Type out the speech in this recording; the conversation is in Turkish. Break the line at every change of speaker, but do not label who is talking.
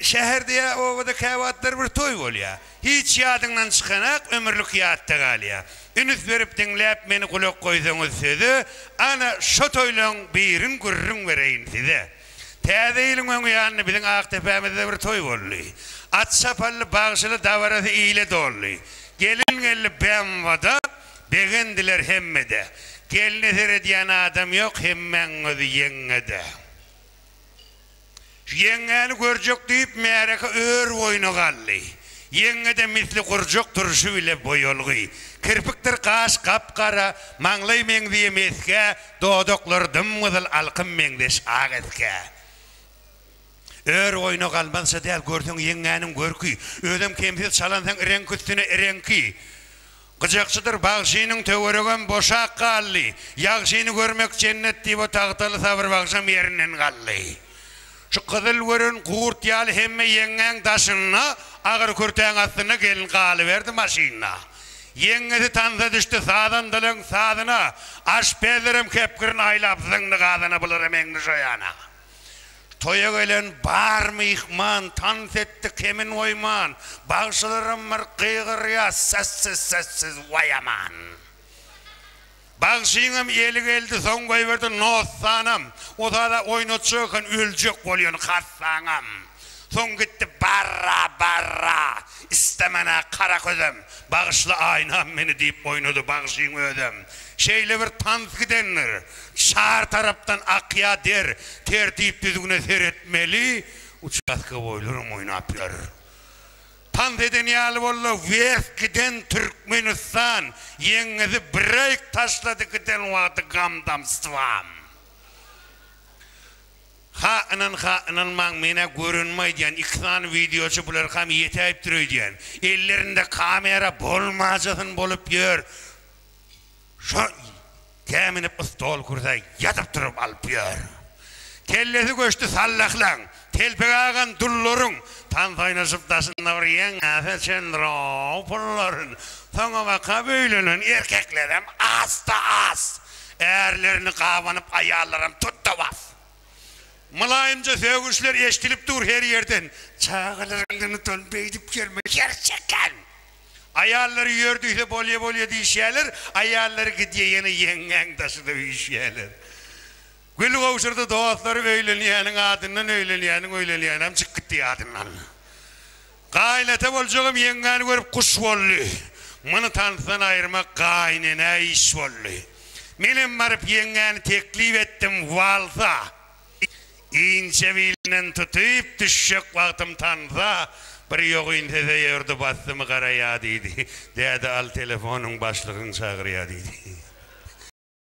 şehirde o da kahvaltılar bir toy bolya. Hiç yadından çıkanak ömürlük yatta galya. Ünüz verip dinlep meni kulak koyduğunuz sözü ana şu toylan birin gurrun vereyin size. Təzeyilin öňü ýanyny biziň Aktepemizde bir toy boldy. At sapally bagşyly dawarasy ýyle doldy. Gelin gelli bemwada begendiler hemmede. Gelini serediyen adam yok hemmen özü yengede. Yengeni görjek deyip mereke ör boynu gally. Yengede misli kurjak duruşu bile boyolgy. Kirpikler kaş kapkara, maňlay meňdiye meske, dodoklar dymgyzyl alkym meňdeş agetke. Ör oyna galmansa däl görsüň yeňäniň görkü, ödem kemsil çalansaň renk üstüne renki. Gıjakçıdır bagşynyň töweregen boşak gally. Ýagşyny görmek cennet diýip o tagtaly sabır bagşam ýerinden gally. Şu kızıl görün gurt ýaly hemme yeňäň daşyna, agyr körtäň astyna gelin galyberdi maşyna. Yeňesi tansa düşdi sadan dalaň sadyna, aşpezlerim kepkirin aýlap zyňdy gadyna bularym eňni şoýana. Toya gelen bar mı ihman, tans etti kemin oyman, bağışlarım mırkıygır ya sessiz vayaman. Bağışyňam eli geldi son koyverdi nosanam, o da oynatçıkan öljek bolýan hassaňam. Son gitti barra, istemene kara közüm, bağışlı aynam meni deyip oynadı bağışyň ödüm. Şeyle bir tans gidenler, şar taraftan akya der, tertip düzgüne seyretmeli, uçatka boylarım oynaplar. Tans eden ýaly bolla, wes giden Türkmenistan, yeňesi break taşladı giden wagty gamdam stvam. Ha anan maň mene görünmeýän iksan videoçu bular ham ýetäýip durýan. Ellerinde kamera bolmajasyn bolup ýör. Şu keminip stol kursa yatıp durup alıp ýör. Kellesi göçtü sallaklaň, telpege agan dullaryň tan saýnaşyp daşynda bir ýeňe çendro pullaryň. Soňa baka beýlenen erkeklerim as. Erlerini gabanyp aýallaram tutdabas. Mılayımca sögüşler eştilip dur her yerden. Çağılarını dönbeydip gelme gerçekten. Ayarları yördüyse bolya diyişerler. Ayarları gidiye yeni yengen taşıdı diyişerler. Gül kavuşurda doğatları öyleniyenin adından öyleniyenin çık gitti adından. Gaynete bolcağım yengeni görüp kuş bollu. Mını tanısan ayırmak gaynene iş bollu. Benim varıp yengeni teklif ettim valsa. İnce bilinen tutup düşecek vaktim tanısa bir yok inteze yurdu bastımı karaya dedi. Dedi al telefonun başlığın çağırıya dedi.